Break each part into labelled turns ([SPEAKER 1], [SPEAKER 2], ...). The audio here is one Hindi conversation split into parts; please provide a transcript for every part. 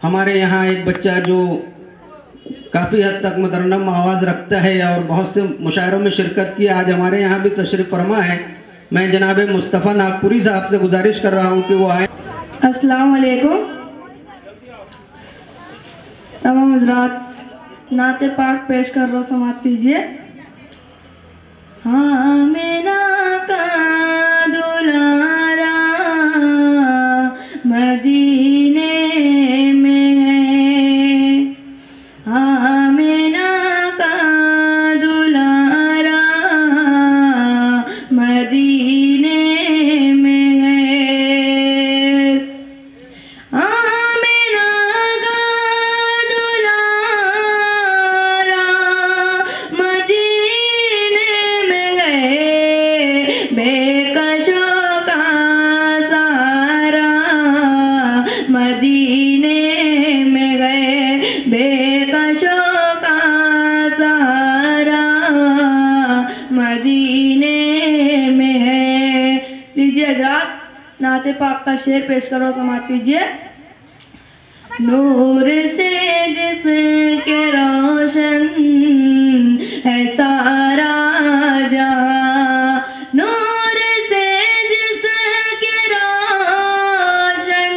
[SPEAKER 1] हमारे यहाँ एक बच्चा जो काफ़ी हद तक मुतरन्नम आवाज़ रखता है और बहुत से मुशायरों में शिरकत की, आज हमारे यहाँ भी तशरीफ़ फरमा है। मैं जनाब मुस्तफ़ा नागपुरी साहब से गुजारिश कर रहा हूँ कि वो आए।
[SPEAKER 2] अस्सलाम वालेकुम। तमाम हज़रात नाते पाक पेश कर रहा समात कीजिए। हाँ मेरा का दुलारा मदीने में है, हाँ मेरा का दुलारा मदीने में है, हाँ मेरा का दुलारा मदीने में गए, बेकशों का सारा मदीने में गए, बेकशों का सारा मदीने में है। लीजिए हज़रात नाते पाक का शेर पेश करो, समात कीजिए। नूर से जिसके रोशन है सारा जहां, नूर से जिसके रोशन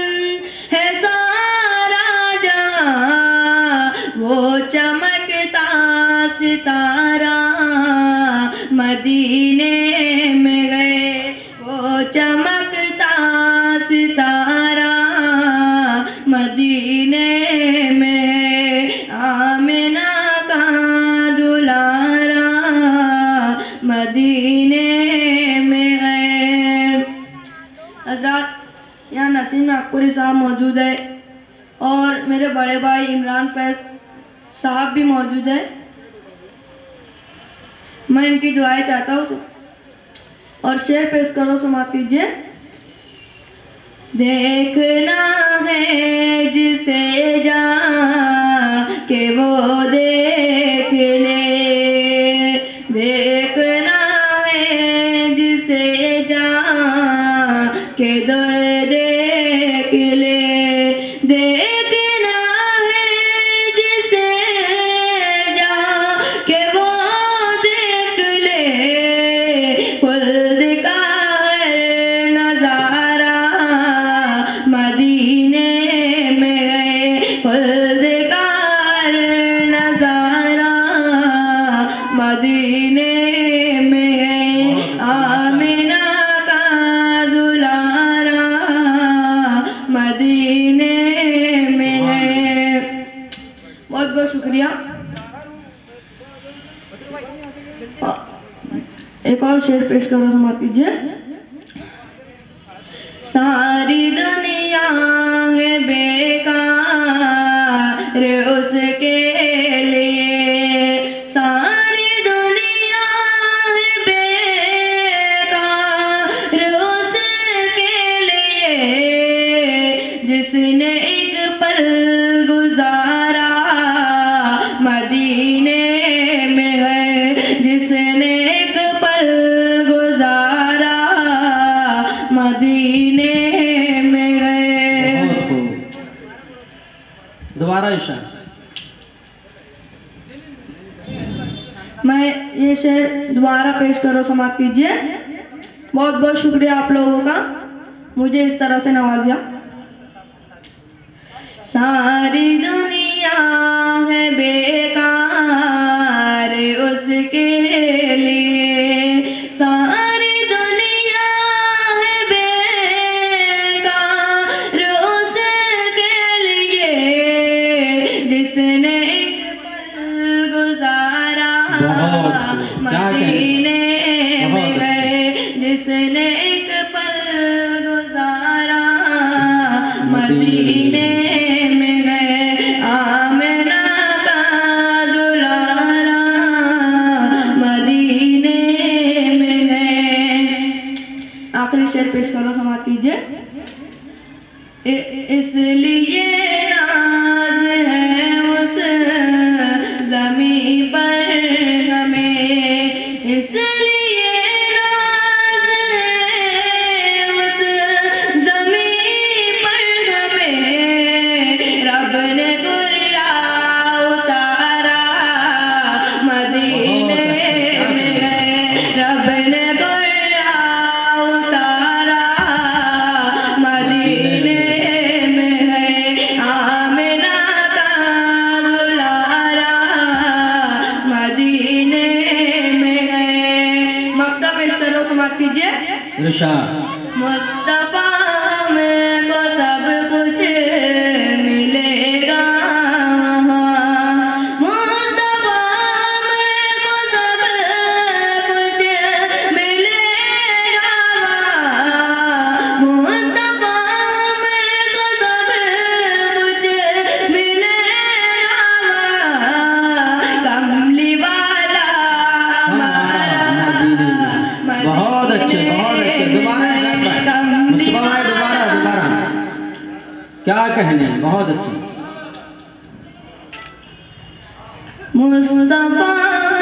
[SPEAKER 2] है सारा जहां, वो चमकता सितारा मदीने में गए, वो चमकता सितारा मदीने में, आमिना का दुलारा मदीने में है। हज़रात यहाँ नसीम नागपुरी साहब मौजूद है और मेरे बड़े भाई इमरान फैज साहब भी मौजूद है। मैं इनकी दुआएं चाहता हूँ और शेर पेश करो, समाप्त कीजिए। देखना है जिसे जा के वो देख ले, देखना है जिसे जा के दो देख ले, देखना है जिसे जा के वो देख ले, खुद का नजारा मदीने में गए, खुद का नजारा मदीने में है, आमिना का दुलारा मदीने में है। बहुत बहुत शुक्रिया। एक और शेर पेश करो, समाप्त कीजिए। सारी दुनिया है बेकार उसके लिए, सारी दुनिया है बेकार उसके लिए, जिसने एक पल गुजारा मदीने में है, जिसने एक पल गुजारा मदीने में गए।
[SPEAKER 1] दोबारा इशारा।
[SPEAKER 2] मैं ये शेर दोबारा पेश करो, समाप्त कीजिए। बहुत बहुत शुक्रिया आप लोगों का मुझे इस तरह से नवाजा। सारी दुनिया है बेकार उसके लिए, सारी दुनिया है बेकार उसके लिए, जिसने एक पल गुजारा मदीने में गए, जिसने एक पल गुजारा मदीने में गए, आमिना का दुलारा मदीने में गए। आखिरी शेर पेश करो, समाप्त कीजिए। इसलिए नाज है उस ज़मीं पर हमें, इसलिए नाज है उस ज़मीं पर हमें, रब
[SPEAKER 1] क्या कहने हैं, बहुत अच्छे।
[SPEAKER 2] मुस्तफा